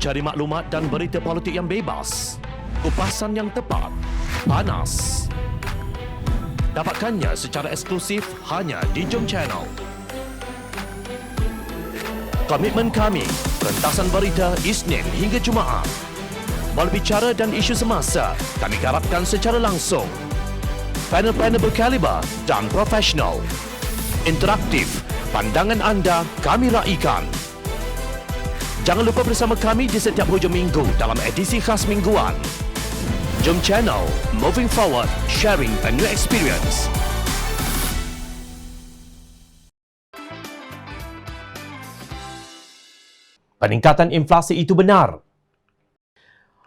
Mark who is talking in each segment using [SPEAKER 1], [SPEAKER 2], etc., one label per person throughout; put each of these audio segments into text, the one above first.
[SPEAKER 1] Cari maklumat dan berita politik yang bebas, kupasan yang tepat, panas. Dapatkannya secara eksklusif hanya di Jom Channel. Komitmen kami, pentasan berita Isnin hingga Jumaat. Berbicara dan isu semasa, kami garapkan secara langsung. Panel-panel berkaliber dan profesional. Interaktif, pandangan anda kami raikan. Jangan lupa bersama kami di setiap hujung minggu dalam edisi khas mingguan. Jom Channel, moving forward, sharing a new experience. Peningkatan inflasi itu benar.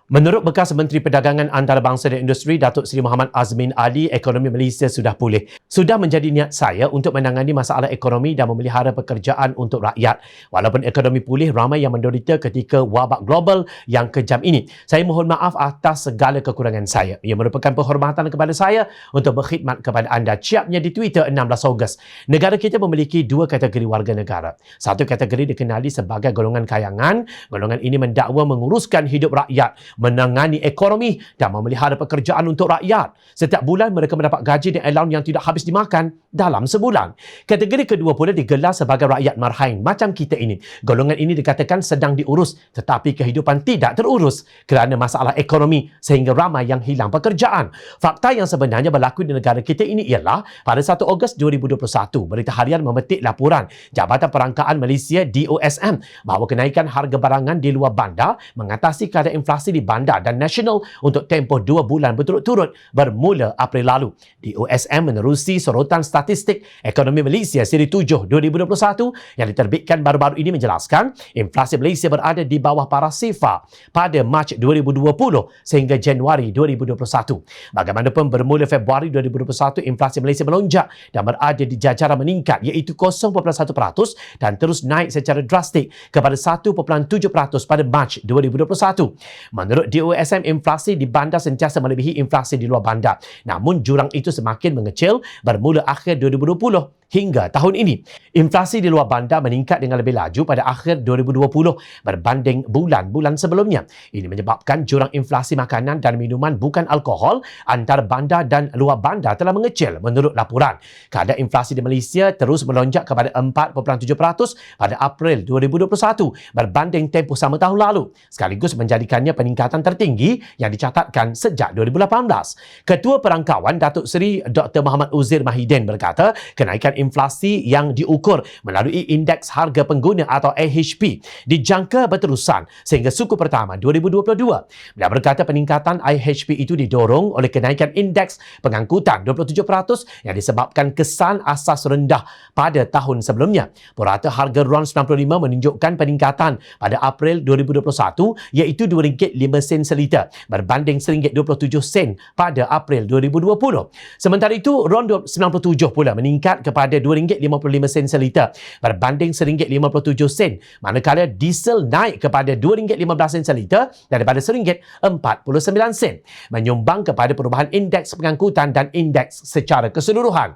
[SPEAKER 1] Menurut bekas Menteri Perdagangan Antarabangsa dan Industri Datuk Seri Muhammad Azmin Ali, ekonomi Malaysia sudah pulih. Sudah menjadi niat saya untuk menangani masalah ekonomi dan memelihara pekerjaan untuk rakyat. Walaupun ekonomi pulih, ramai yang menderita ketika wabak global yang kejam ini. Saya mohon maaf atas segala kekurangan saya. Ia merupakan penghormatan kepada saya untuk berkhidmat kepada anda. Ciapnya di Twitter 16 Ogos. Negara kita memiliki dua kategori warga negara. Satu kategori dikenali sebagai golongan kayangan. Golongan ini mendakwa menguruskan hidup rakyat, menangani ekonomi dan memelihara pekerjaan untuk rakyat. Setiap bulan mereka mendapat gaji dan allowance yang tidak habis dimakan dalam sebulan. Kategori kedua pula digelar sebagai rakyat marhain macam kita ini. Golongan ini dikatakan sedang diurus tetapi kehidupan tidak terurus kerana masalah ekonomi sehingga ramai yang hilang pekerjaan. Fakta yang sebenarnya berlaku di negara kita ini ialah pada 1 Ogos 2021, Berita Harian memetik laporan Jabatan Perangkaan Malaysia DOSM bahawa kenaikan harga barangan di luar bandar mengatasi kadar inflasi di bandar dan nasional untuk tempoh 2 bulan berturut-turut bermula April lalu. DOSM menerusi sorotan statistik ekonomi Malaysia siri 7 2021 yang diterbitkan baru-baru ini menjelaskan inflasi Malaysia berada di bawah paras SIFA pada Mac 2020 sehingga Januari 2021. Bagaimanapun bermula Februari 2021 inflasi Malaysia melonjak dan berada di jajaran meningkat iaitu 0.1% dan terus naik secara drastik kepada 1.7% pada Mac 2021. Menurut DOSM, inflasi di bandar sentiasa melebihi inflasi di luar bandar. Namun jurang itu semakin mengecil bermula akhir 2020 hingga tahun ini. Inflasi di luar bandar meningkat dengan lebih laju pada akhir 2020 berbanding bulan-bulan sebelumnya. Ini menyebabkan jurang inflasi makanan dan minuman bukan alkohol antara bandar dan luar bandar telah mengecil menurut laporan. Kadar inflasi di Malaysia terus melonjak kepada 4.7% pada April 2021 berbanding tempoh sama tahun lalu, sekaligus menjadikannya peningkatan tertinggi yang dicatatkan sejak 2018. Ketua Perangkawan Datuk Seri Dr. Muhammad Uzir Mahidin berkata, kenaikan inflasi yang diukur melalui Indeks Harga Pengguna atau AHP dijangka berterusan sehingga suku pertama 2022. Beliau berkata peningkatan AHP itu didorong oleh kenaikan indeks pengangkutan 27% yang disebabkan kesan asas rendah pada tahun sebelumnya. Purata harga RON 95 menunjukkan peningkatan pada April 2021 iaitu RM2.05 seliter berbanding RM1.27 pada April 2020. Sementara itu RON 97 pula meningkat kepada RM2.55 seliter berbanding RM1.57, manakala diesel naik kepada RM2.15 seliter daripada RM1.49, menyumbang kepada perubahan indeks pengangkutan dan indeks secara keseluruhan.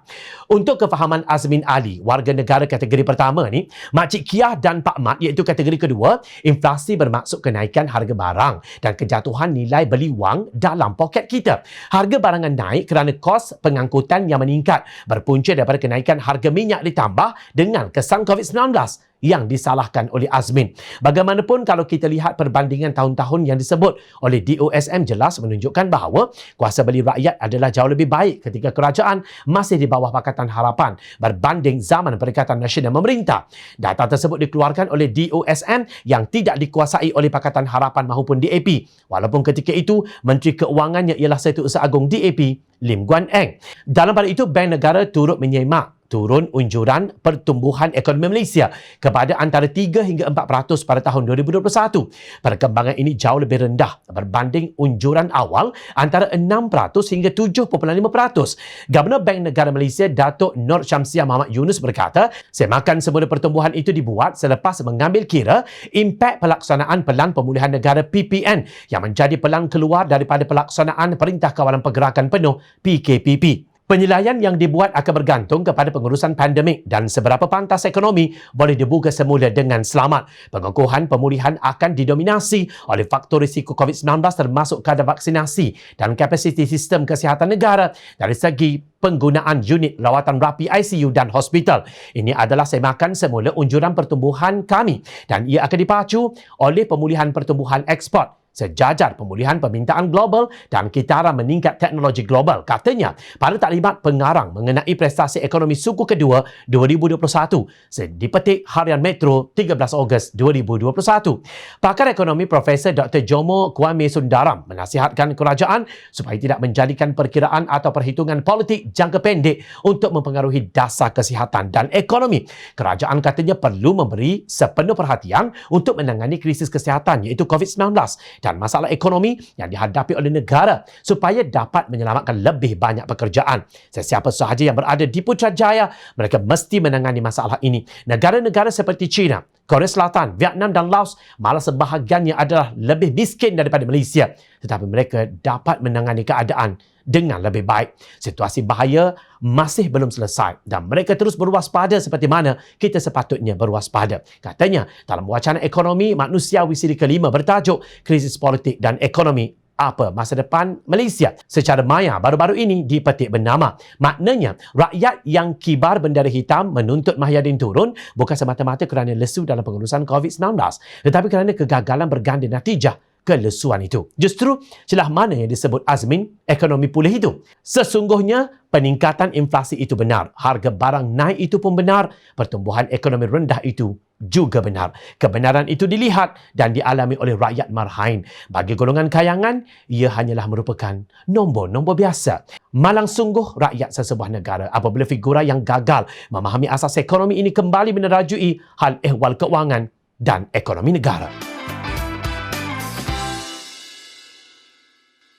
[SPEAKER 1] Untuk kefahaman Azmin Ali, warga negara kategori pertama ni, Makcik Kiah dan Pak Mat iaitu kategori kedua, inflasi bermaksud kenaikan harga barang dan kejatuhan nilai beli wang dalam poket kita. Harga barangan naik kerana kos pengangkutan yang meningkat berpunca daripada kenaikan harga minyak ditambah dengan kesan COVID-19 yang disalahkan oleh Azmin. Bagaimanapun kalau kita lihat perbandingan tahun-tahun yang disebut oleh DOSM jelas menunjukkan bahawa kuasa beli rakyat adalah jauh lebih baik ketika kerajaan masih di bawah Pakatan Harapan berbanding zaman Perikatan Nasional memerintah. Data tersebut dikeluarkan oleh DOSM yang tidak dikuasai oleh Pakatan Harapan maupun DAP. Walaupun ketika itu Menteri Keuangannya ialah Setiausaha Agung DAP Lim Guan Eng. Dalam pada itu Bank Negara turut menyemak turun unjuran pertumbuhan ekonomi Malaysia kepada antara 3 hingga 4% pada tahun 2021. Perkembangan ini jauh lebih rendah berbanding unjuran awal antara 6% hingga 7.5%. Gubernur Bank Negara Malaysia Datuk Nur Syamsiah Muhammad Yunus berkata, semakan semula pertumbuhan itu dibuat selepas mengambil kira impak pelaksanaan Pelan Pemulihan Negara PPN yang menjadi pelan keluar daripada pelaksanaan Perintah Kawalan Pergerakan Penuh PKPP. Penyelaian yang dibuat akan bergantung kepada pengurusan pandemik dan seberapa pantas ekonomi boleh dibuka semula dengan selamat. Pengukuhan pemulihan akan didominasi oleh faktor risiko COVID-19 termasuk kadar vaksinasi dan kapasiti sistem kesihatan negara dari segi penggunaan unit rawatan rapi ICU dan hospital. Ini adalah semakan semula unjuran pertumbuhan kami dan ia akan dipacu oleh pemulihan pertumbuhan ekspor sejajar pemulihan permintaan global dan kitaran meningkat teknologi global. Katanya, pada taklimat pengarang mengenai prestasi ekonomi suku kedua 2021 dipetik Harian Metro 13 Ogos 2021. Pakar ekonomi Profesor Dr. Jomo Kwame Sundaram menasihatkan kerajaan supaya tidak menjadikan perkiraan atau perhitungan politik jangka pendek untuk mempengaruhi dasar kesihatan dan ekonomi. Kerajaan katanya perlu memberi sepenuh perhatian untuk menangani krisis kesihatan iaitu COVID-19 dan masalah ekonomi yang dihadapi oleh negara supaya dapat menyelamatkan lebih banyak pekerjaan. Sesiapa sahaja yang berada di Putrajaya, mereka mesti menangani masalah ini. Negara-negara seperti China, Korea Selatan, Vietnam dan Laos malah sebahagiannya adalah lebih miskin daripada Malaysia. Tetapi mereka dapat menangani keadaan dengan lebih baik. Situasi bahaya masih belum selesai dan mereka terus berwaspada seperti mana kita sepatutnya berwaspada. Katanya, dalam wacana ekonomi manusiawi siri kelima bertajuk Krisis Politik dan Ekonomi apa masa depan Malaysia. Secara maya baru-baru ini dipetik bernama. Maknanya, rakyat yang kibar bendera hitam menuntut Mahyadin turun bukan semata-mata kerana lesu dalam pengurusan COVID-19, tetapi kerana kegagalan berganda natijah kelesuan itu. Justru celah mana yang disebut Azmin ekonomi pulih itu? Sesungguhnya peningkatan inflasi itu benar, harga barang naik itu pun benar, pertumbuhan ekonomi rendah itu juga benar. Kebenaran itu dilihat dan dialami oleh rakyat marhain. Bagi golongan kayangan, ia hanyalah merupakan nombor-nombor biasa. Malang sungguh rakyat sesebuah negara apabila figura yang gagal memahami asas ekonomi ini kembali menerajui hal ehwal keuangan dan ekonomi negara.